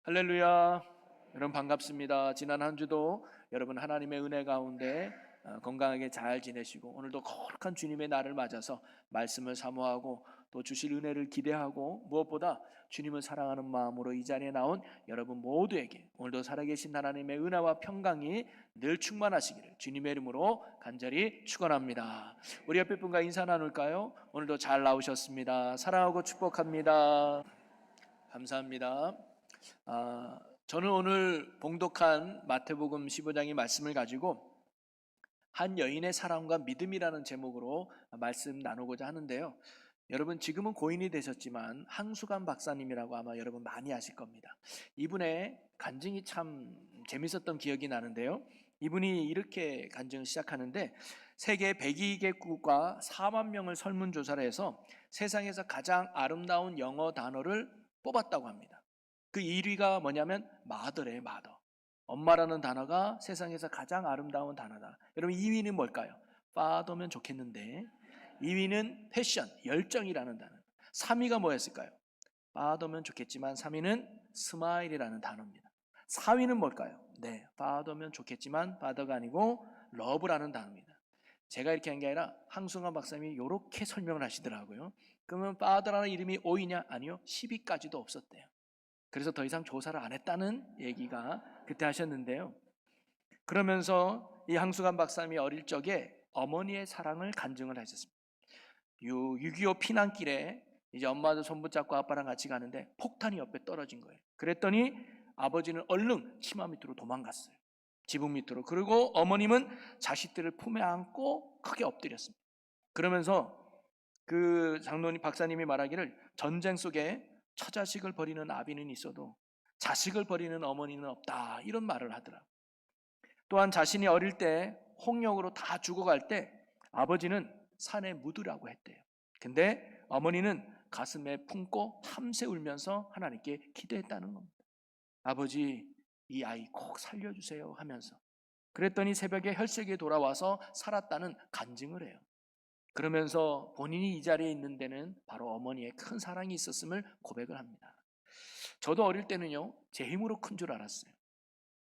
할렐루야. 여러분 반갑습니다. 지난 한 주도 여러분 하나님의 은혜 가운데 건강하게 잘 지내시고 오늘도 거룩한 주님의 날을 맞아서 말씀을 사모하고 또 주실 은혜를 기대하고 무엇보다 주님을 사랑하는 마음으로 이 자리에 나온 여러분 모두에게 오늘도 살아계신 하나님의 은혜와 평강이 늘 충만하시기를 주님의 이름으로 간절히 축원합니다. 우리 옆에 분과 인사 나눌까요? 오늘도 잘 나오셨습니다. 사랑하고 축복합니다. 감사합니다. 저는 오늘 봉독한 마태복음 15장의 말씀을 가지고 한 여인의 사랑과 믿음이라는 제목으로 말씀 나누고자 하는데요. 여러분 지금은 고인이 되셨지만 항수관 박사님이라고 아마 여러분 많이 아실 겁니다. 이분의 간증이 참 재밌었던 기억이 나는데요. 이분이 이렇게 간증을 시작하는데 세계 102개국과 4만 명을 설문조사를 해서 세상에서 가장 아름다운 영어 단어를 뽑았다고 합니다. 그 1위가 뭐냐면 마더래요. 마더. 엄마라는 단어가 세상에서 가장 아름다운 단어다. 여러분 2위는 뭘까요? 파더면 좋겠는데 2위는 패션, 열정이라는 단어. 3위가 뭐였을까요? 파더면 좋겠지만 3위는 스마일이라는 단어입니다. 4위는 뭘까요? 네, 파더면 좋겠지만 파더가 아니고 러브라는 단어입니다. 제가 이렇게 한 게 아니라 항승환 박사님이 이렇게 설명을 하시더라고요. 그러면 파더라는 이름이 5위냐? 아니요, 10위까지도 없었대요. 그래서 더 이상 조사를 안 했다는 얘기가 그때 하셨는데요. 그러면서 이 항수관 박사님이 어릴 적에 어머니의 사랑을 간증을 하셨습니다. 6.25 피난길에 이제 엄마도 손붙잡고 아빠랑 같이 가는데 폭탄이 옆에 떨어진 거예요. 그랬더니 아버지는 얼른 치마 밑으로 도망갔어요. 지붕 밑으로. 그리고 어머님은 자식들을 품에 안고 크게 엎드렸습니다. 그러면서 그 장로님 박사님이 말하기를 전쟁 속에 처자식을 버리는 아비는 있어도 자식을 버리는 어머니는 없다, 이런 말을 하더라고요. 또한 자신이 어릴 때 홍역으로 다 죽어갈 때 아버지는 산에 묻으라고 했대요. 근데 어머니는 가슴에 품고 밤새 울면서 하나님께 기도했다는 겁니다. 아버지, 이 아이 꼭 살려주세요 하면서. 그랬더니 새벽에 혈색이 돌아와서 살았다는 간증을 해요. 그러면서 본인이 이 자리에 있는 데는 바로 어머니의 큰 사랑이 있었음을 고백을 합니다. 저도 어릴 때는요, 제 힘으로 큰 줄 알았어요.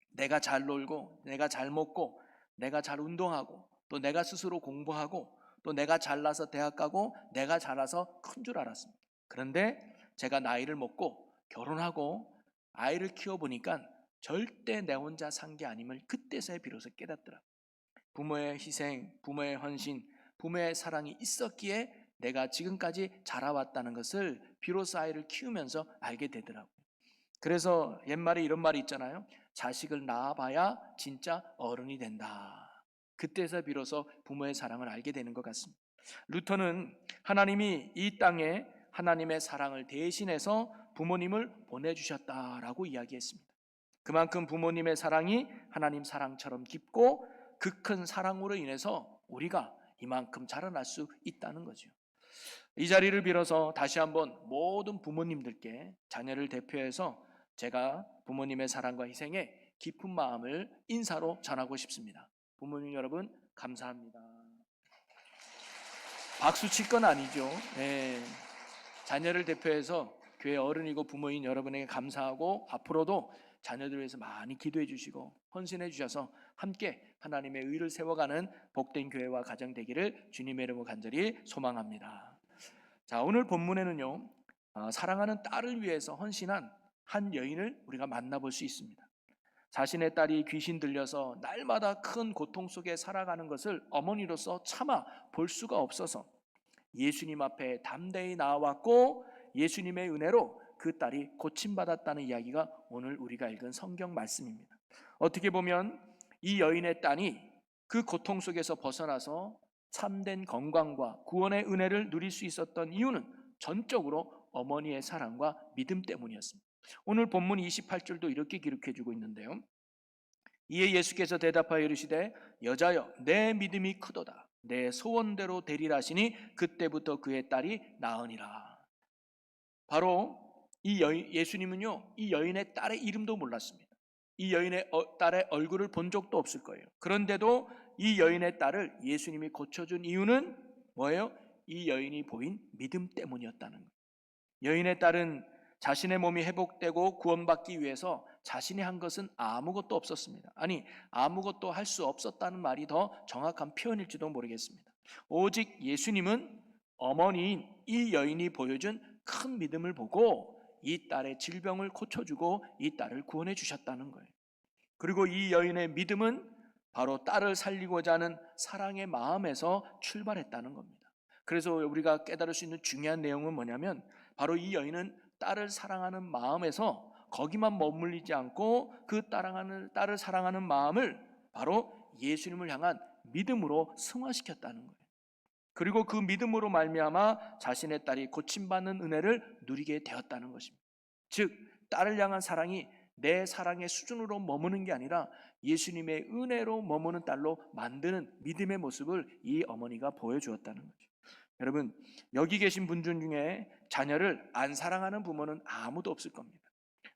내가 잘 놀고, 내가 잘 먹고, 내가 잘 운동하고, 또 내가 스스로 공부하고, 또 내가 잘나서 대학 가고, 내가 잘나서 큰 줄 알았습니다. 그런데 제가 나이를 먹고 결혼하고 아이를 키워보니까 절대 내 혼자 산 게 아님을 그때서야 비로소 깨닫더라고요. 부모의 희생, 부모의 헌신, 부모의 사랑이 있었기에 내가 지금까지 자라왔다는 것을 비로소 아이를 키우면서 알게 되더라고요. 그래서 옛말에 이런 말이 있잖아요. 자식을 낳아봐야 진짜 어른이 된다. 그때서 비로소 부모의 사랑을 알게 되는 것 같습니다. 루터는 하나님이 이 땅에 하나님의 사랑을 대신해서 부모님을 보내주셨다라고 이야기했습니다. 그만큼 부모님의 사랑이 하나님 사랑처럼 깊고 그 큰 사랑으로 인해서 우리가 이만큼 자라날 수 있다는 거죠. 이 자리를 빌어서 다시 한번 모든 부모님들께 자녀를 대표해서 제가 부모님의 사랑과 희생에 깊은 마음을 인사로 전하고 싶습니다. 부모님 여러분 감사합니다. 박수 칠 건 아니죠. 네. 자녀를 대표해서 교회 어른이고 부모인 여러분에게 감사하고 앞으로도 자녀들을 위해서 많이 기도해 주시고 헌신해 주셔서 함께 하나님의 의를 세워가는 복된 교회와 가정 되기를 주님의 이름으로 간절히 소망합니다. 자, 오늘 본문에는요, 사랑하는 딸을 위해서 헌신한 한 여인을 우리가 만나볼 수 있습니다. 자신의 딸이 귀신 들려서 날마다 큰 고통 속에 살아가는 것을 어머니로서 차마 볼 수가 없어서 예수님 앞에 담대히 나왔고 예수님의 은혜로 그 딸이 고침받았다는 이야기가 오늘 우리가 읽은 성경 말씀입니다. 어떻게 보면 이 여인의 딸이 그 고통 속에서 벗어나서 참된 건강과 구원의 은혜를 누릴 수 있었던 이유는 전적으로 어머니의 사랑과 믿음 때문이었습니다. 오늘 본문 28절도 이렇게 기록해주고 있는데요. 이에 예수께서 대답하여 이르시되 여자여 내 믿음이 크도다. 내 소원대로 되리라 하시니 그때부터 그의 딸이 나으니라. 바로 이 예수님은요, 이 여인의 딸의 이름도 몰랐습니다. 이 여인의 딸의 얼굴을 본 적도 없을 거예요. 그런데도 이 여인의 딸을 예수님이 고쳐준 이유는 뭐예요? 이 여인이 보인 믿음 때문이었다는 거예요. 여인의 딸은 자신의 몸이 회복되고 구원받기 위해서 자신이 한 것은 아무것도 없었습니다. 아니, 아무것도 할 수 없었다는 말이 더 정확한 표현일지도 모르겠습니다. 오직 예수님은 어머니인 이 여인이 보여준 큰 믿음을 보고 이 딸의 질병을 고쳐주고 이 딸을 구원해 주셨다는 거예요. 그리고 이 여인의 믿음은 바로 딸을 살리고자 하는 사랑의 마음에서 출발했다는 겁니다. 그래서 우리가 깨달을 수 있는 중요한 내용은 뭐냐면, 바로 이 여인은 딸을 사랑하는 마음에서 거기만 머물리지 않고 그 딸을 사랑하는 마음을 바로 예수님을 향한 믿음으로 승화시켰다는 거예요. 그리고 그 믿음으로 말미암아 자신의 딸이 고침받는 은혜를 누리게 되었다는 것입니다. 즉, 딸을 향한 사랑이 내 사랑의 수준으로 머무는 게 아니라 예수님의 은혜로 머무는 딸로 만드는 믿음의 모습을 이 어머니가 보여주었다는 거죠. 여러분, 여기 계신 분들 중에 자녀를 안 사랑하는 부모는 아무도 없을 겁니다.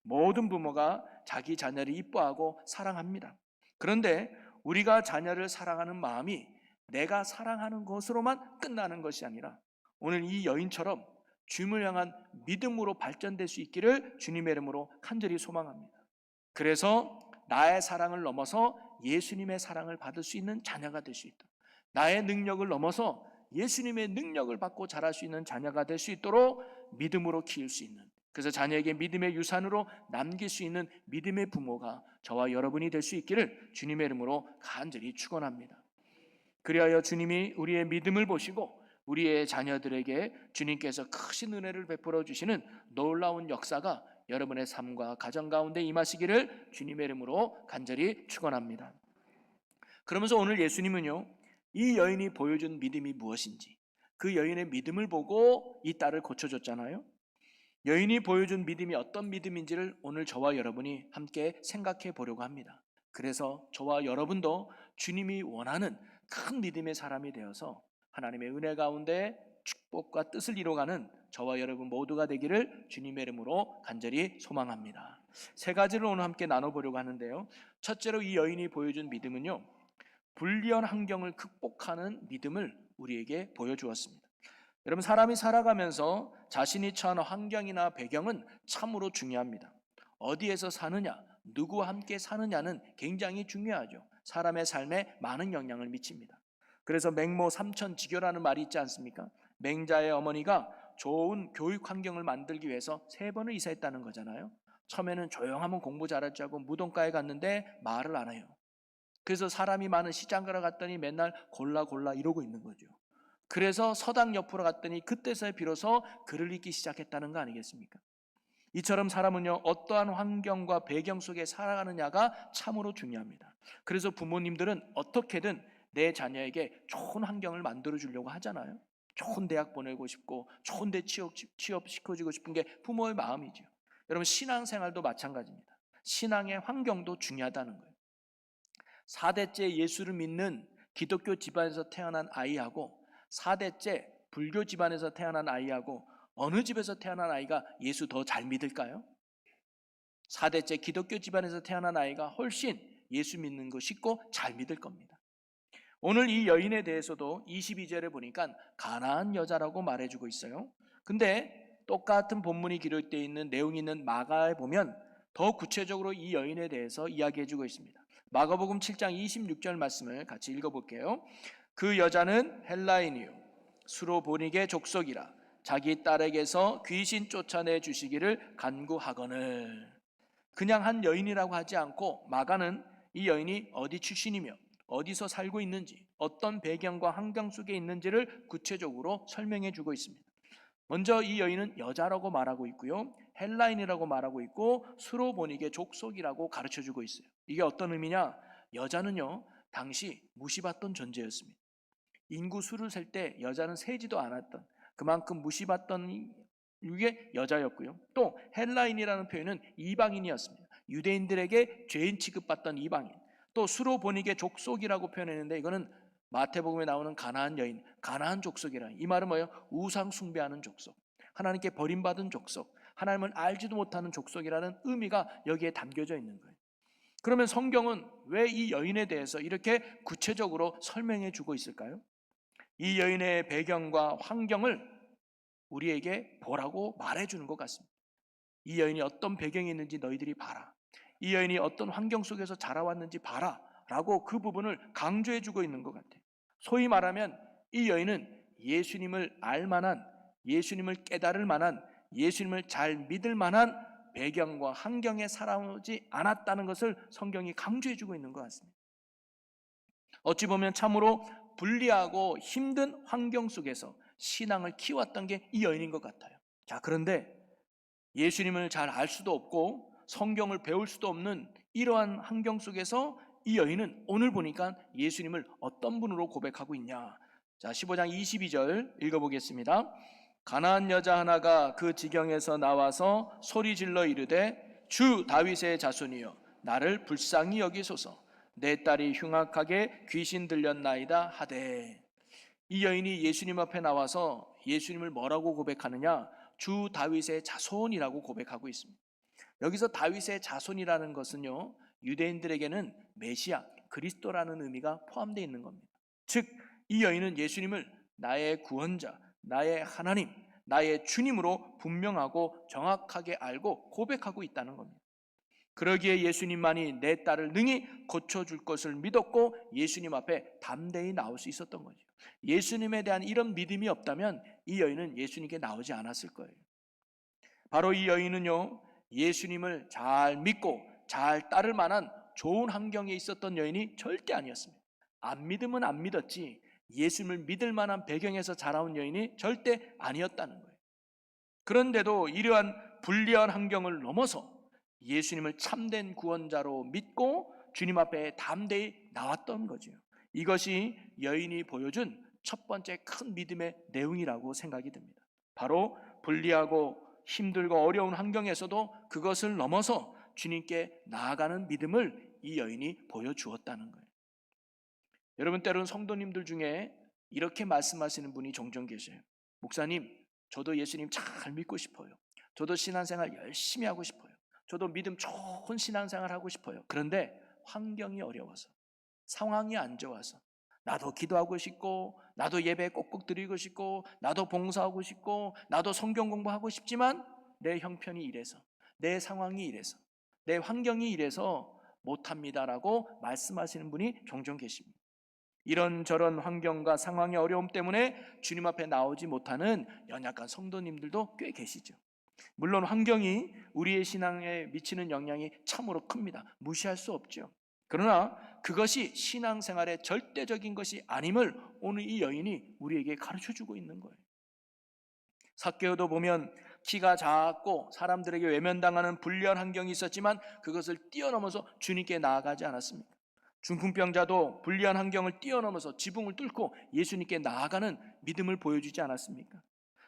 모든 부모가 자기 자녀를 이뻐하고 사랑합니다. 그런데 우리가 자녀를 사랑하는 마음이 내가 사랑하는 것으로만 끝나는 것이 아니라 오늘 이 여인처럼 주님을 향한 믿음으로 발전될 수 있기를 주님의 이름으로 간절히 소망합니다. 그래서 나의 사랑을 넘어서 예수님의 사랑을 받을 수 있는 자녀가 될 수 있다. 나의 능력을 넘어서 예수님의 능력을 받고 자랄 수 있는 자녀가 될 수 있도록 믿음으로 키울 수 있는, 그래서 자녀에게 믿음의 유산으로 남길 수 있는 믿음의 부모가 저와 여러분이 될 수 있기를 주님의 이름으로 간절히 축원합니다. 그리하여 주님이 우리의 믿음을 보시고 우리의 자녀들에게 주님께서 크신 은혜를 베풀어 주시는 놀라운 역사가 여러분의 삶과 가정 가운데 임하시기를 주님의 이름으로 간절히 축원합니다. 그러면서 오늘 예수님은요, 이 여인이 보여준 믿음이 무엇인지, 그 여인의 믿음을 보고 이 딸을 고쳐줬잖아요. 여인이 보여준 믿음이 어떤 믿음인지를 오늘 저와 여러분이 함께 생각해 보려고 합니다. 그래서 저와 여러분도 주님이 원하는 큰 믿음의 사람이 되어서 하나님의 은혜 가운데 축복과 뜻을 이뤄가는 저와 여러분 모두가 되기를 주님의 이름으로 간절히 소망합니다. 세 가지를 오늘 함께 나눠보려고 하는데요. 첫째로 이 여인이 보여준 믿음은요, 불리한 환경을 극복하는 믿음을 우리에게 보여주었습니다. 여러분, 사람이 살아가면서 자신이 처한 환경이나 배경은 참으로 중요합니다. 어디에서 사느냐, 누구와 함께 사느냐는 굉장히 중요하죠. 사람의 삶에 많은 영향을 미칩니다. 그래서 맹모 삼천지교라는 말이 있지 않습니까? 맹자의 어머니가 좋은 교육 환경을 만들기 위해서 3번을 이사했다는 거잖아요. 처음에는 조용하면 공부 잘할 줄 알고 무덤가에 갔는데 말을 안 해요. 그래서 사람이 많은 시장가를 갔더니 맨날 골라 이러고 있는 거죠. 그래서 서당 옆으로 갔더니 그때서야 비로소 글을 읽기 시작했다는 거 아니겠습니까? 이처럼 사람은요, 어떠한 환경과 배경 속에 살아가느냐가 참으로 중요합니다. 그래서 부모님들은 어떻게든 내 자녀에게 좋은 환경을 만들어 주려고 하잖아요. 좋은 대학 보내고 싶고 좋은 데 취업시켜주고 싶은 게 부모의 마음이죠. 여러분, 신앙생활도 마찬가지입니다. 신앙의 환경도 중요하다는 거예요. 4대째 예수를 믿는 기독교 집안에서 태어난 아이하고 4대째 불교 집안에서 태어난 아이하고 어느 집에서 태어난 아이가 예수 더 잘 믿을까요? 4대째 기독교 집안에서 태어난 아이가 훨씬 예수 믿는 거 쉽고 잘 믿을 겁니다. 오늘 이 여인에 대해서도 22절에 보니까 가나안 여자라고 말해주고 있어요. 근데 똑같은 본문이 기록되어 있는 내용이 있는 마가에 보면 더 구체적으로 이 여인에 대해서 이야기해주고 있습니다. 마가복음 7장 26절 말씀을 같이 읽어볼게요. 그 여자는 헬라인이요 수로보니게 족속이라 자기 딸에게서 귀신 쫓아내 주시기를 간구하거늘. 그냥 한 여인이라고 하지 않고 마가는 이 여인이 어디 출신이며 어디서 살고 있는지, 어떤 배경과 환경 속에 있는지를 구체적으로 설명해 주고 있습니다. 먼저 이 여인은 여자라고 말하고 있고요, 헬라인이라고 말하고 있고 수로보니게 족속이라고 가르쳐 주고 있어요. 이게 어떤 의미냐? 여자는요, 당시 무시받던 존재였습니다. 인구 수를 셀 때 여자는 세지도 않았던, 그만큼 무시받던 유의 여자였고요. 또 헬라인이라는 표현은 이방인이었습니다. 유대인들에게 죄인 취급받던 이방인. 또 수로보니게 족속이라고 표현했는데 이거는 마태복음에 나오는 가나안 여인, 가나안 족속이라. 이 말은 뭐예요? 우상 숭배하는 족속, 하나님께 버림받은 족속, 하나님을 알지도 못하는 족속이라는 의미가 여기에 담겨져 있는 거예요. 그러면 성경은 왜 이 여인에 대해서 이렇게 구체적으로 설명해 주고 있을까요? 이 여인의 배경과 환경을 우리에게 보라고 말해 주는 것 같습니다. 이 여인이 어떤 배경이 있는지 너희들이 봐라. 이 여인이 어떤 환경 속에서 자라왔는지 봐라 라고 그 부분을 강조해 주고 있는 것 같아요. 소위 말하면 이 여인은 예수님을 알 만한, 예수님을 깨달을 만한, 예수님을 잘 믿을 만한 배경과 환경에 살아오지 않았다는 것을 성경이 강조해 주고 있는 것 같습니다. 어찌 보면 참으로 불리하고 힘든 환경 속에서 신앙을 키웠던 게 이 여인인 것 같아요. 자, 그런데 예수님을 잘 알 수도 없고 성경을 배울 수도 없는 이러한 환경 속에서 이 여인은 오늘 보니까 예수님을 어떤 분으로 고백하고 있냐. 자, 15장 22절 읽어보겠습니다. 가나안 여자 하나가 그 지경에서 나와서 소리 질러 이르되 주 다윗의 자손이여 나를 불쌍히 여기소서. 내 딸이 흉악하게 귀신 들렸나이다 하되. 이 여인이 예수님 앞에 나와서 예수님을 뭐라고 고백하느냐? 주 다윗의 자손이라고 고백하고 있습니다. 여기서 다윗의 자손이라는 것은요, 유대인들에게는 메시아, 그리스도라는 의미가 포함되어 있는 겁니다. 즉, 이 여인은 예수님을 나의 구원자, 나의 하나님, 나의 주님으로 분명하고 정확하게 알고 고백하고 있다는 겁니다. 그러기에 예수님만이 내 딸을 능히 고쳐줄 것을 믿었고 예수님 앞에 담대히 나올 수 있었던 거죠. 예수님에 대한 이런 믿음이 없다면 이 여인은 예수님께 나오지 않았을 거예요. 바로 이 여인은요, 예수님을 잘 믿고 잘 따를 만한 좋은 환경에 있었던 여인이 절대 아니었습니다. 안 믿으면 안 믿었지 예수님을 믿을 만한 배경에서 자라온 여인이 절대 아니었다는 거예요. 그런데도 이러한 불리한 환경을 넘어서 예수님을 참된 구원자로 믿고 주님 앞에 담대히 나왔던 거죠. 이것이 여인이 보여준 첫 번째 큰 믿음의 내용이라고 생각이 듭니다. 바로 불리하고 힘들고 어려운 환경에서도 그것을 넘어서 주님께 나아가는 믿음을 이 여인이 보여주었다는 거예요. 여러분, 때로는 성도님들 중에 이렇게 말씀하시는 분이 종종 계세요. 목사님, 저도 예수님 잘 믿고 싶어요. 저도 신앙생활 열심히 하고 싶어요. 저도 믿음 좋은 신앙생활 하고 싶어요. 그런데 환경이 어려워서, 상황이 안 좋아서, 나도 기도하고 싶고 나도 예배 꼭꼭 드리고 싶고 나도 봉사하고 싶고 나도 성경 공부하고 싶지만 내 형편이 이래서, 내 상황이 이래서, 내 환경이 이래서 못합니다라고 말씀하시는 분이 종종 계십니다. 이런저런 환경과 상황의 어려움 때문에 주님 앞에 나오지 못하는 연약한 성도님들도 꽤 계시죠. 물론 환경이 우리의 신앙에 미치는 영향이 참으로 큽니다. 무시할 수 없죠. 그러나 그것이 신앙생활의 절대적인 것이 아님을 오늘 이 여인이 우리에게 가르쳐주고 있는 거예요. 삭개오도 보면 키가 작고 사람들에게 외면당하는 불리한 환경이 있었지만 그것을 뛰어넘어서 주님께 나아가지 않았습니까? 중풍병자도 불리한 환경을 뛰어넘어서 지붕을 뚫고 예수님께 나아가는 믿음을 보여주지 않았습니까?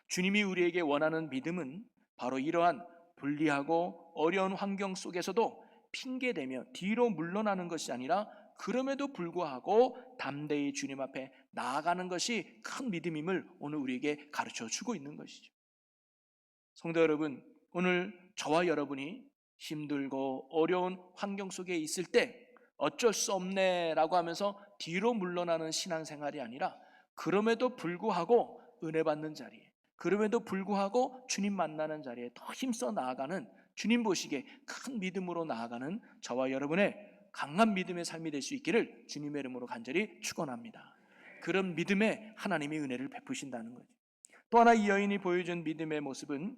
주님이 우리에게 원하는 믿음은 바로 이러한 불리하고 어려운 환경 속에서도 핑계대며 뒤로 물러나는 것이 아니라 그럼에도 불구하고 담대히 주님 앞에 나아가는 것이 큰 믿음임을 오늘 우리에게 가르쳐 주고 있는 것이죠. 성도 여러분, 오늘 저와 여러분이 힘들고 어려운 환경 속에 있을 때 어쩔 수 없네 라고 하면서 뒤로 물러나는 신앙생활이 아니라 그럼에도 불구하고 은혜 받는 자리에, 그럼에도 불구하고 주님 만나는 자리에 더 힘써 나아가는, 주님 보시기에 큰 믿음으로 나아가는 저와 여러분의 강한 믿음의 삶이 될 수 있기를 주님의 이름으로 간절히 축원합니다. 그런 믿음에 하나님이 은혜를 베푸신다는 거죠. 또 하나 이 여인이 보여준 믿음의 모습은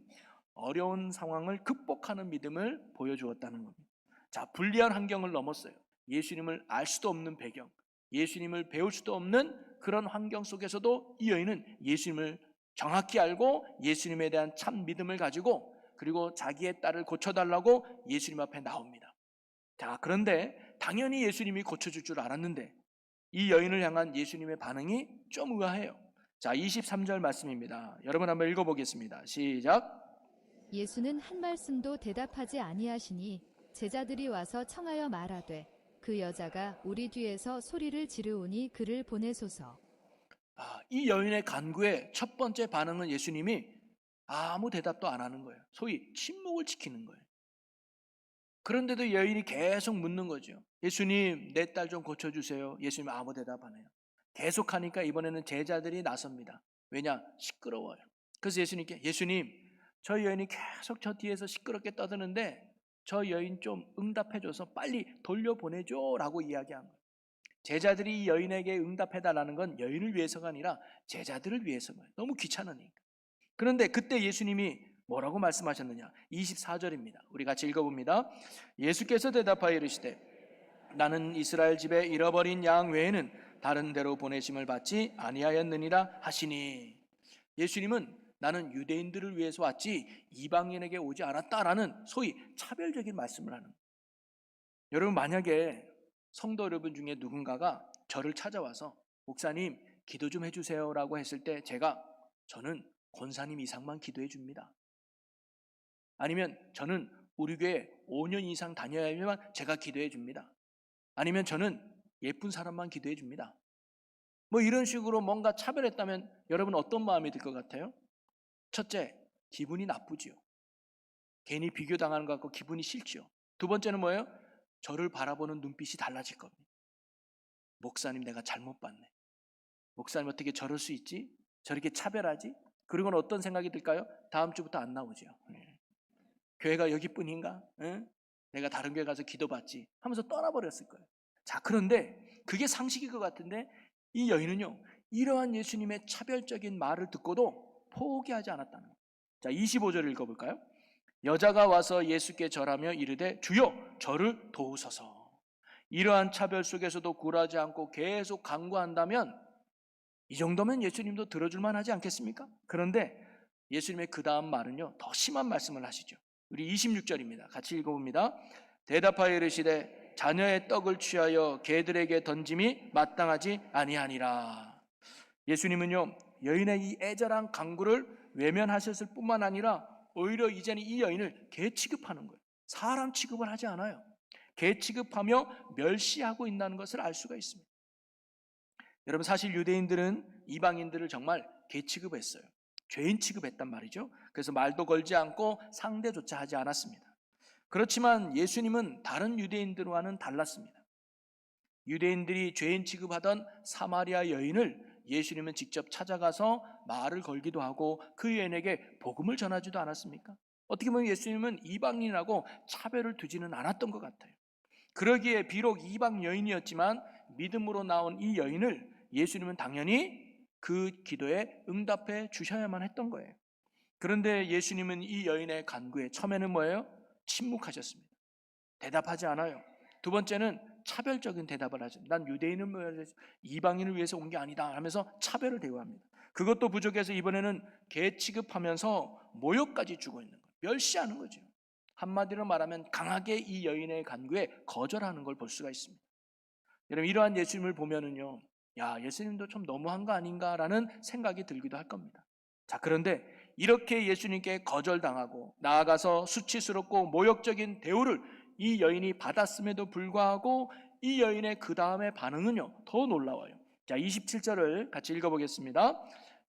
어려운 상황을 극복하는 믿음을 보여주었다는 겁니다. 자, 불리한 환경을 넘었어요. 예수님을 알 수도 없는 배경, 예수님을 배울 수도 없는 그런 환경 속에서도 이 여인은 예수님을 정확히 알고 예수님에 대한 참 믿음을 가지고 그리고 자기의 딸을 고쳐달라고 예수님 앞에 나옵니다. 자, 그런데 당연히 예수님이 고쳐줄 줄 알았는데 이 여인을 향한 예수님의 반응이 좀 의아해요. 자, 23절 말씀입니다. 여러분 한번 읽어보겠습니다. 시작. 예수는 한 말씀도 대답하지 아니하시니 제자들이 와서 청하여 말하되 그 여자가 우리 뒤에서 소리를 지르오니 그를 보내소서. 이 여인의 간구의 첫 번째 반응은 예수님이 아무 대답도 안 하는 거예요. 소위 침묵을 지키는 거예요. 그런데도 여인이 계속 묻는 거죠. 예수님, 내 딸 좀 고쳐주세요. 예수님 아무 대답 안 해요. 계속하니까 이번에는 제자들이 나섭니다. 왜냐? 시끄러워요. 그래서 예수님께 예수님, 저 여인이 계속 저 뒤에서 시끄럽게 떠드는데 저 여인 좀 응답해줘서 빨리 돌려보내줘라고 이야기한 거예요. 제자들이 이 여인에게 응답해달라는 건 여인을 위해서가 아니라 제자들을 위해서가 너무 귀찮으니까. 그런데 그때 예수님이 뭐라고 말씀하셨느냐? 24절입니다. 우리 같이 읽어봅니다. 예수께서 대답하여 이르시되 나는 이스라엘 집에 잃어버린 양 외에는 다른 데로 보내심을 받지 아니하였느니라 하시니, 예수님은 나는 유대인들을 위해서 왔지 이방인에게 오지 않았다라는 소위 차별적인 말씀을 하는 거예요. 여러분, 만약에 성도 여러분 중에 누군가가 저를 찾아와서 목사님 기도 좀 해주세요라고 했을 때 저는 권사님 이상만 기도해 줍니다. 아니면 저는 우리 교회 5년 이상 다녀야만 제가 기도해 줍니다. 아니면 저는 예쁜 사람만 기도해 줍니다. 뭐 이런 식으로 뭔가 차별했다면 여러분 어떤 마음이 들 것 같아요? 첫째, 기분이 나쁘지요. 괜히 비교당하는 것 같고 기분이 싫지요. 두 번째는 뭐예요? 저를 바라보는 눈빛이 달라질 겁니다. 목사님 내가 잘못 봤네. 목사님 어떻게 저럴 수 있지? 저렇게 차별하지? 그리고는 어떤 생각이 들까요? 다음 주부터 안 나오죠. 교회가 여기뿐인가? 내가 다른 교회 가서 기도받지 하면서 떠나버렸을 거예요. 자, 그런데 그게 상식일 것 같은데 이 여인은요, 이러한 예수님의 차별적인 말을 듣고도 포기하지 않았다는 거예요. 자, 25절 읽어볼까요? 여자가 와서 예수께 절하며 이르되 주여 저를 도우소서. 이러한 차별 속에서도 굴하지 않고 계속 간구한다면 이 정도면 예수님도 들어줄만 하지 않겠습니까? 그런데 예수님의 그 다음 말은요, 더 심한 말씀을 하시죠. 우리 26절입니다. 같이 읽어봅니다. 대답하여 이르시되 자녀의 떡을 취하여 개들에게 던짐이 마땅하지 아니하니라. 예수님은요, 여인의 이 애절한 간구를 외면하셨을 뿐만 아니라 오히려 이제는 이 여인을 개 취급하는 거예요. 사람 취급을 하지 않아요. 개 취급하며 멸시하고 있다는 것을 알 수가 있습니다. 여러분, 사실 유대인들은 이방인들을 정말 개 취급했어요. 죄인 취급했단 말이죠. 그래서 말도 걸지 않고 상대조차 하지 않았습니다. 그렇지만 예수님은 다른 유대인들과는 달랐습니다. 유대인들이 죄인 취급하던 사마리아 여인을 예수님은 직접 찾아가서 말을 걸기도 하고 그 여인에게 복음을 전하지도 않았습니까? 어떻게 보면 예수님은 이방인하고 차별을 두지는 않았던 것 같아요. 그러기에 비록 이방 여인이었지만 믿음으로 나온 이 여인을 예수님은 당연히 그 기도에 응답해 주셔야만 했던 거예요. 그런데 예수님은 이 여인의 간구에 처음에는 뭐예요? 침묵하셨습니다. 대답하지 않아요. 두 번째는 차별적인 대답을 하죠. 난 유대인을 위해서, 이방인을 위해서 온 게 아니다 하면서 차별을 대우합니다. 그것도 부족해서 이번에는 개 취급하면서 모욕까지 주고 있는 거예요. 멸시하는 거죠. 한마디로 말하면 강하게 이 여인의 간구에 거절하는 걸 볼 수가 있습니다. 여러분, 이러한 예수님을 보면은요, 야, 예수님도 좀 너무한 거 아닌가라는 생각이 들기도 할 겁니다. 자, 그런데 이렇게 예수님께 거절당하고 나아가서 수치스럽고 모욕적인 대우를 이 여인이 받았음에도 불구하고 이 여인의 그 다음의 반응은요, 더 놀라워요. 자, 27절을 같이 읽어보겠습니다.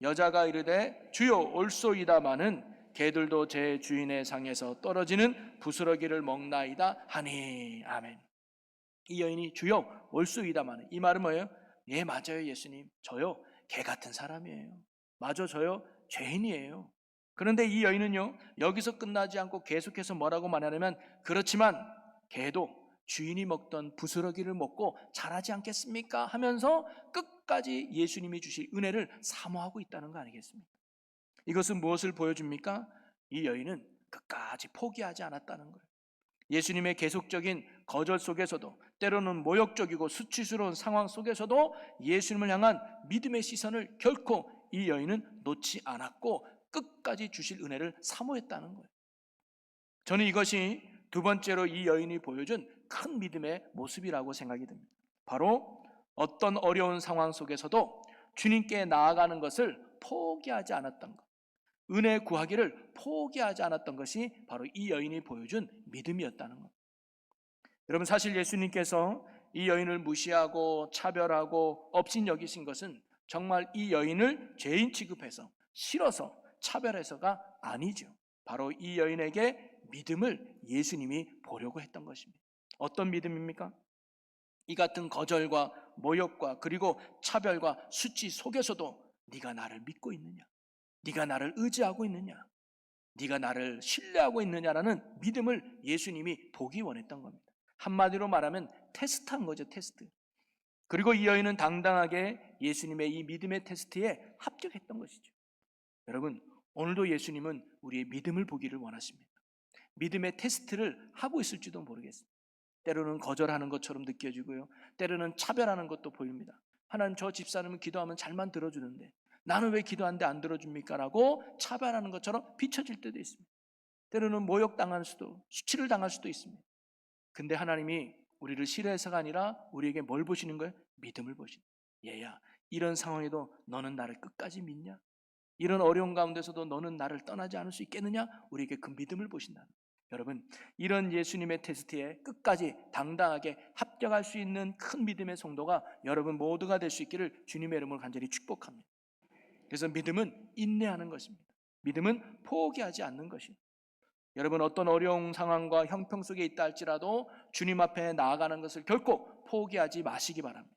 여자가 이르되 주여 올소이다마는 개들도 제 주인의 상에서 떨어지는 부스러기를 먹나이다 하니. 아멘. 이 여인이 주여 올소이다마는, 이 말은 뭐예요? 예, 맞아요 예수님, 저요 개 같은 사람이에요. 맞아, 저요 죄인이에요. 그런데 이 여인은요, 여기서 끝나지 않고 계속해서 뭐라고 말하냐면, 그렇지만 개도 주인이 먹던 부스러기를 먹고 자라지 않겠습니까? 하면서 끝까지 예수님이 주실 은혜를 사모하고 있다는 거 아니겠습니까? 이것은 무엇을 보여줍니까? 이 여인은 끝까지 포기하지 않았다는 거예요. 예수님의 계속적인 거절 속에서도, 때로는 모욕적이고 수치스러운 상황 속에서도 예수님을 향한 믿음의 시선을 결코 이 여인은 놓지 않았고 끝까지 주실 은혜를 사모했다는 거예요. 저는 이것이 두 번째로 이 여인이 보여준 큰 믿음의 모습이라고 생각이 듭니다. 바로 어떤 어려운 상황 속에서도 주님께 나아가는 것을 포기하지 않았던 것, 은혜 구하기를 포기하지 않았던 것이 바로 이 여인이 보여준 믿음이었다는 것. 여러분, 사실 예수님께서 이 여인을 무시하고 차별하고 업신여기신 것은 정말 이 여인을 죄인 취급해서 싫어서 차별해서가 아니죠. 바로 이 여인에게 믿음을 예수님이 보려고 했던 것입니다. 어떤 믿음입니까? 이 같은 거절과 모욕과 그리고 차별과 수치 속에서도 네가 나를 믿고 있느냐? 네가 나를 의지하고 있느냐? 네가 나를 신뢰하고 있느냐라는 믿음을 예수님이 보기 원했던 겁니다. 한마디로 말하면 테스트한 거죠, 테스트. 그리고 이 여인은 당당하게 예수님의 이 믿음의 테스트에 합격했던 것이죠. 여러분, 오늘도 예수님은 우리의 믿음을 보기를 원하십니다. 믿음의 테스트를 하고 있을지도 모르겠습니다. 때로는 거절하는 것처럼 느껴지고요, 때로는 차별하는 것도 보입니다. 하나님, 저 집사람은 기도하면 잘만 들어주는데 나는 왜 기도하는데 안 들어줍니까? 라고 차별하는 것처럼 비춰질 때도 있습니다. 때로는 모욕당할 수도, 수치를 당할 수도 있습니다. 근데 하나님이 우리를 싫어해서가 아니라 우리에게 뭘 보시는 거예요? 믿음을 보시는 거예요. 얘야, 이런 상황에도 너는 나를 끝까지 믿냐? 이런 어려운 가운데서도 너는 나를 떠나지 않을 수 있겠느냐? 우리에게 그 믿음을 보신다는 거예요. 여러분, 이런 예수님의 테스트에 끝까지 당당하게 합격할 수 있는 큰 믿음의 성도가 여러분 모두가 될 수 있기를 주님의 이름으로 간절히 축복합니다. 그래서 믿음은 인내하는 것입니다. 믿음은 포기하지 않는 것입니다. 여러분, 어떤 어려운 상황과 형평 속에 있다 할지라도 주님 앞에 나아가는 것을 결코 포기하지 마시기 바랍니다.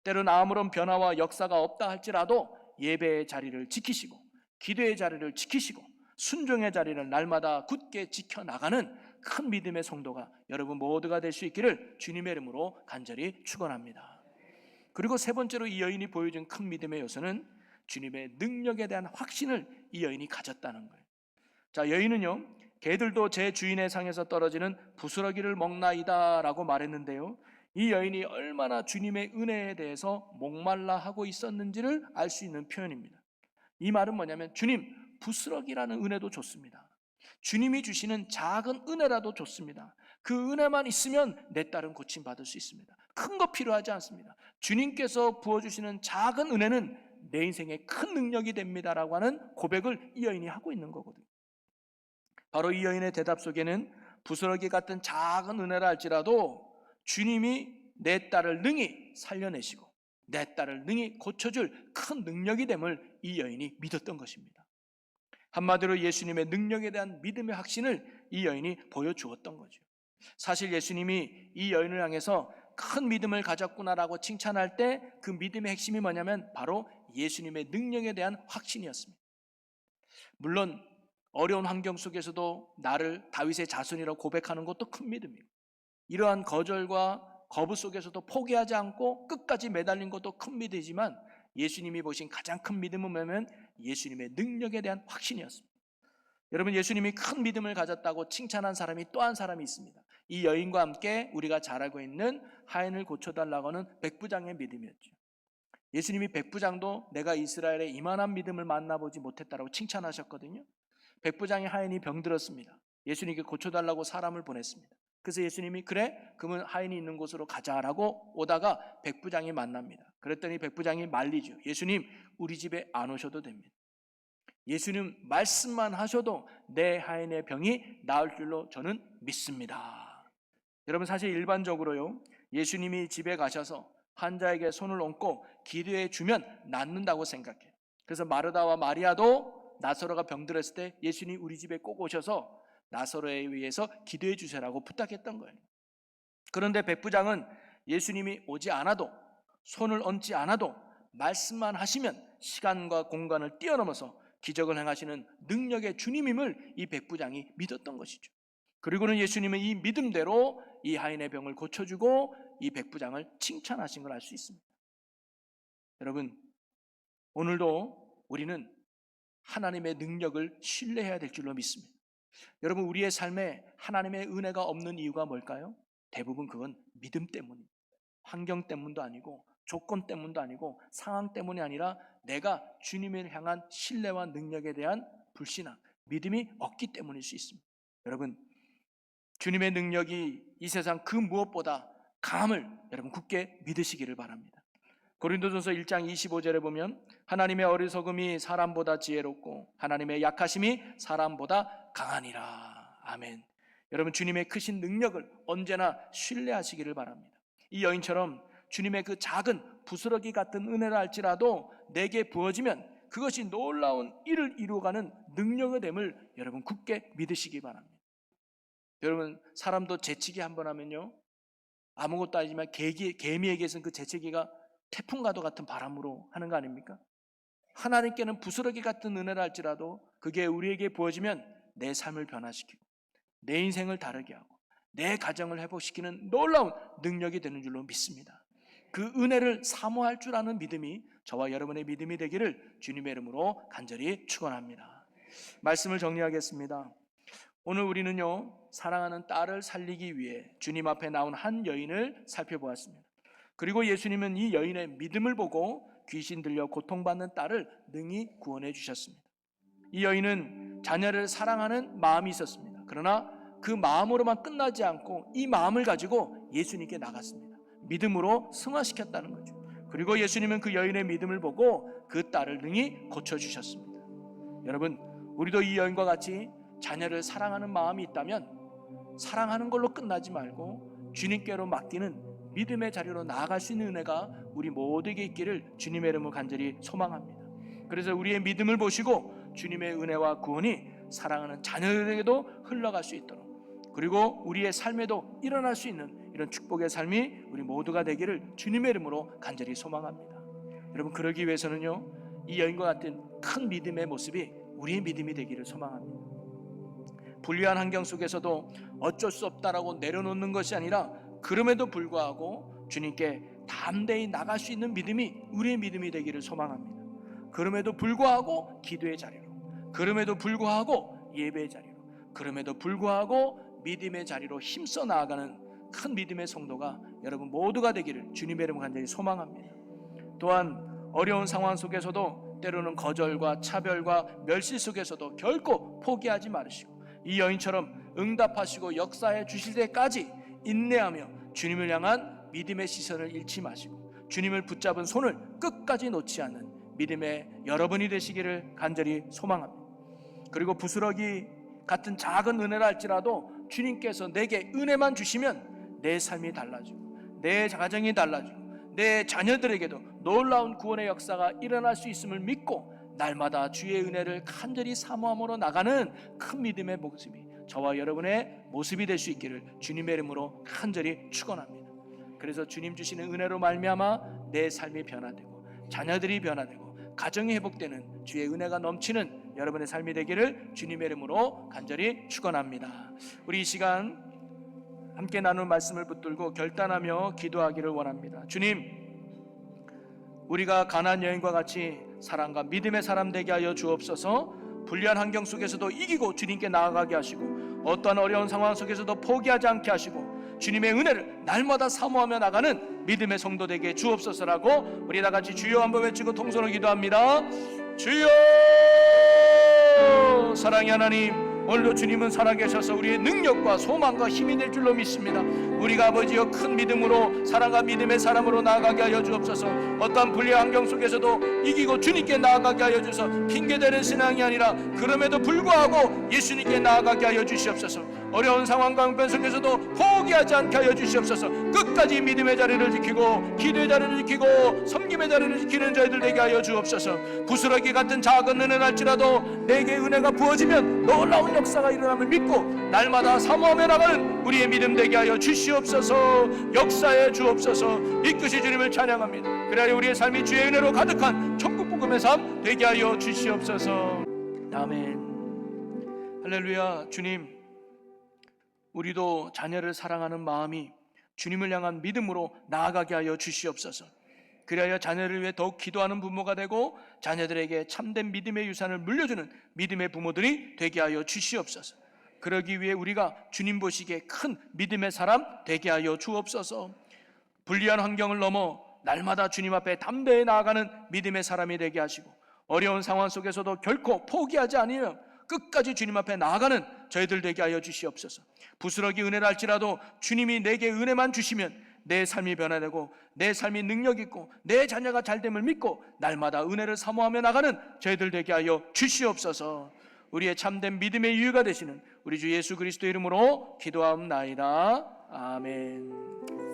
때로는 아무런 변화와 역사가 없다 할지라도 예배의 자리를 지키시고 기도의 자리를 지키시고 순종의 자리를 날마다 굳게 지켜나가는 큰 믿음의 성도가 여러분 모두가 될 수 있기를 주님의 이름으로 간절히 축원합니다. 그리고 세 번째로 이 여인이 보여준 큰 믿음의 요소는 주님의 능력에 대한 확신을 이 여인이 가졌다는 거예요. 자, 여인은요, 개들도 제 주인의 상에서 떨어지는 부스러기를 먹나이다 라고 말했는데요, 이 여인이 얼마나 주님의 은혜에 대해서 목말라 하고 있었는지를 알 수 있는 표현입니다. 이 말은 뭐냐면, 주님, 부스러기라는 은혜도 좋습니다. 주님이 주시는 작은 은혜라도 좋습니다. 그 은혜만 있으면 내 딸은 고침받을 수 있습니다. 큰 거 필요하지 않습니다. 주님께서 부어주시는 작은 은혜는 내 인생의 큰 능력이 됩니다라고 하는 고백을 이 여인이 하고 있는 거거든요. 바로 이 여인의 대답 속에는 부스러기 같은 작은 은혜라 할지라도 주님이 내 딸을 능히 살려내시고 내 딸을 능히 고쳐줄 큰 능력이 됨을 이 여인이 믿었던 것입니다. 한마디로 예수님의 능력에 대한 믿음의 확신을 이 여인이 보여주었던 거죠. 사실 예수님이 이 여인을 향해서 큰 믿음을 가졌구나라고 칭찬할 때 그 믿음의 핵심이 뭐냐면 바로 예수님의 능력에 대한 확신이었습니다. 물론 어려운 환경 속에서도 나를 다윗의 자손이라고 고백하는 것도 큰 믿음이고, 이러한 거절과 거부 속에서도 포기하지 않고 끝까지 매달린 것도 큰 믿음이지만, 예수님이 보신 가장 큰 믿음은 뭐냐면 예수님의 능력에 대한 확신이었습니다. 여러분, 예수님이 큰 믿음을 가졌다고 칭찬한 사람이 또 한 사람이 있습니다. 이 여인과 함께 우리가 잘 알고 있는 하인을 고쳐달라고 하는 백부장의 믿음이었죠. 예수님이 백부장도 내가 이스라엘에 이만한 믿음을 만나보지 못했다라고 칭찬하셨거든요. 백부장의 하인이 병들었습니다. 예수님께 고쳐달라고 사람을 보냈습니다. 그래서 예수님이 그래? 그러면 하인이 있는 곳으로 가자라고 오다가 백부장이 만납니다. 그랬더니 백부장이 말리죠. 예수님, 우리 집에 안 오셔도 됩니다. 예수님 말씀만 하셔도 내 하인의 병이 나을 줄로 저는 믿습니다. 여러분, 사실 일반적으로요, 예수님이 집에 가셔서 환자에게 손을 얹고 기도해 주면 낫는다고 생각해요. 그래서 마르다와 마리아도 나사로가 병들었을 때 예수님 우리 집에 꼭 오셔서 나사로에 위해서 기도해 주세요라고 부탁했던 거예요. 그런데 백부장은 예수님이 오지 않아도, 손을 얹지 않아도 말씀만 하시면 시간과 공간을 뛰어넘어서 기적을 행하시는 능력의 주님임을 이 백부장이 믿었던 것이죠. 그리고는 예수님은 이 믿음대로 이 하인의 병을 고쳐주고 이 백부장을 칭찬하신 걸 알 수 있습니다. 여러분, 오늘도 우리는 하나님의 능력을 신뢰해야 될 줄로 믿습니다. 여러분, 우리의 삶에 하나님의 은혜가 없는 이유가 뭘까요? 대부분 그건 믿음 때문입니다. 환경 때문도 아니고 조건 때문도 아니고 상황 때문이 아니라 내가 주님을 향한 신뢰와 능력에 대한 불신앙, 믿음이 없기 때문일 수 있습니다. 여러분, 주님의 능력이 이 세상 그 무엇보다 강함을 여러분 굳게 믿으시기를 바랍니다. 고린도전서 1장 25절에 보면 하나님의 어리석음이 사람보다 지혜롭고 하나님의 약하심이 사람보다 강하니라. 아멘. 여러분, 주님의 크신 능력을 언제나 신뢰하시기를 바랍니다. 이 여인처럼 주님의 그 작은 부스러기 같은 은혜라 할지라도 내게 부어지면 그것이 놀라운 일을 이루어가는 능력의 됨을 여러분 굳게 믿으시기 바랍니다. 여러분, 사람도 재치기 한번 하면요, 아무것도 아니지만 개미에게서는 그 재치기가 태풍과도 같은 바람으로 하는 거 아닙니까? 하나님께는 부스러기 같은 은혜라 할지라도 그게 우리에게 부어지면 내 삶을 변화시키고 내 인생을 다르게 하고 내 가정을 회복시키는 놀라운 능력이 되는 줄로 믿습니다. 그 은혜를 사모할 줄 아는 믿음이 저와 여러분의 믿음이 되기를 주님의 이름으로 간절히 축원합니다. 말씀을 정리하겠습니다. 오늘 우리는요, 사랑하는 딸을 살리기 위해 주님 앞에 나온 한 여인을 살펴보았습니다. 그리고 예수님은 이 여인의 믿음을 보고 귀신 들려 고통받는 딸을 능히 구원해 주셨습니다. 이 여인은 자녀를 사랑하는 마음이 있었습니다. 그러나 그 마음으로만 끝나지 않고 이 마음을 가지고 예수님께 나갔습니다. 믿음으로 승화시켰다는 거죠. 그리고 예수님은 그 여인의 믿음을 보고 그 딸을 능히 고쳐주셨습니다. 여러분, 우리도 이 여인과 같이 자녀를 사랑하는 마음이 있다면 사랑하는 걸로 끝나지 말고 주님께로 맡기는 믿음의 자리로 나아갈 수 있는 은혜가 우리 모두에게 있기를 주님의 이름으로 간절히 소망합니다. 그래서 우리의 믿음을 보시고 주님의 은혜와 구원이 사랑하는 자녀들에게도 흘러갈 수 있도록, 그리고 우리의 삶에도 일어날 수 있는 이런 축복의 삶이 우리 모두가 되기를 주님의 이름으로 간절히 소망합니다. 여러분, 그러기 위해서는요, 이 여인과 같은 큰 믿음의 모습이 우리의 믿음이 되기를 소망합니다. 불리한 환경 속에서도 어쩔 수 없다라고 내려놓는 것이 아니라 그럼에도 불구하고 주님께 담대히 나갈 수 있는 믿음이 우리의 믿음이 되기를 소망합니다. 그럼에도 불구하고 기도의 자리로, 그럼에도 불구하고 예배의 자리로, 그럼에도 불구하고 믿음의 자리로 힘써 나아가는 큰 믿음의 성도가 여러분 모두가 되기를 주님의 이름으로 간절히 소망합니다. 또한 어려운 상황 속에서도 때로는 거절과 차별과 멸시 속에서도 결코 포기하지 말으시고 이 여인처럼 응답하시고 역사해 주실 때까지 인내하며 주님을 향한 믿음의 시선을 잃지 마시고 주님을 붙잡은 손을 끝까지 놓지 않는 믿음의 여러분이 되시기를 간절히 소망합니다. 그리고 부스러기 같은 작은 은혜라 할지라도 주님께서 내게 은혜만 주시면 내 삶이 달라지고 내 가정이 달라지고 내 자녀들에게도 놀라운 구원의 역사가 일어날 수 있음을 믿고 날마다 주의 은혜를 간절히 사모함으로 나가는 큰 믿음의 모습이 저와 여러분의 모습이 될 수 있기를 주님의 이름으로 간절히 축원합니다. 그래서 주님 주시는 은혜로 말미암아 내 삶이 변화되고 자녀들이 변화되고 가정이 회복되는 주의 은혜가 넘치는 여러분의 삶이 되기를 주님의 이름으로 간절히 축원합니다. 우리 이 시간 함께 나눌 말씀을 붙들고 결단하며 기도하기를 원합니다. 주님, 우리가 가나안 여인과 같이 사랑과 믿음의 사람 되게 하여 주옵소서. 불리한 환경 속에서도 이기고 주님께 나아가게 하시고 어떠한 어려운 상황 속에서도 포기하지 않게 하시고 주님의 은혜를 날마다 사모하며 나가는 믿음의 성도 되게 주옵소서라고 우리 다 같이 주여 한번 외치고 통성으로 기도합니다. 주여! 사랑의 하나님, 오늘도 주님은 살아계셔서 우리의 능력과 소망과 힘이 될 줄로 믿습니다. 우리가 아버지여 큰 믿음으로 사랑과 믿음의 사람으로 나아가게 하여 주옵소서. 어떠한 불리한 환경 속에서도 이기고 주님께 나아가게 하여 주셔서 핑계대는 신앙이 아니라 그럼에도 불구하고 예수님께 나아가게 하여 주시옵소서. 어려운 상황과 형편 속에서도 포기하지 않게 하여 주시옵소서. 끝까지 믿음의 자리를 지키고 기도의 자리를 지키고 섬김의 자리를 지키는 저희들 되게 하여 주옵소서. 부스러기 같은 작은 은혜는 할지라도 내게 은혜가 부어지면 놀라운 역사가 일어남을 믿고 날마다 사모하며 나가는 우리의 믿음 되게 하여 주시옵소서. 역사에 주옵소서. 이끄시 주님을 찬양합니다. 그래야 우리의 삶이 주의 은혜로 가득한 천국 복음의 삶 되게 하여 주시옵소서. 아멘. 할렐루야. 주님, 우리도 자녀를 사랑하는 마음이 주님을 향한 믿음으로 나아가게 하여 주시옵소서. 그리하여 자녀를 위해 더욱 기도하는 부모가 되고 자녀들에게 참된 믿음의 유산을 물려주는 믿음의 부모들이 되게 하여 주시옵소서. 그러기 위해 우리가 주님 보시기에 큰 믿음의 사람 되게 하여 주옵소서. 불리한 환경을 넘어 날마다 주님 앞에 담대히 나아가는 믿음의 사람이 되게 하시고 어려운 상황 속에서도 결코 포기하지 않으며 끝까지 주님 앞에 나아가는 저희들 되게 하여 주시옵소서. 부스러기 은혜를 할지라도 주님이 내게 은혜만 주시면 내 삶이 변화되고 내 삶이 능력 있고 내 자녀가 잘됨을 믿고 날마다 은혜를 사모하며 나가는 저희들 되게 하여 주시옵소서. 우리의 참된 믿음의 이유가 되시는 우리 주 예수 그리스도 이름으로 기도하옵나이다. 아멘.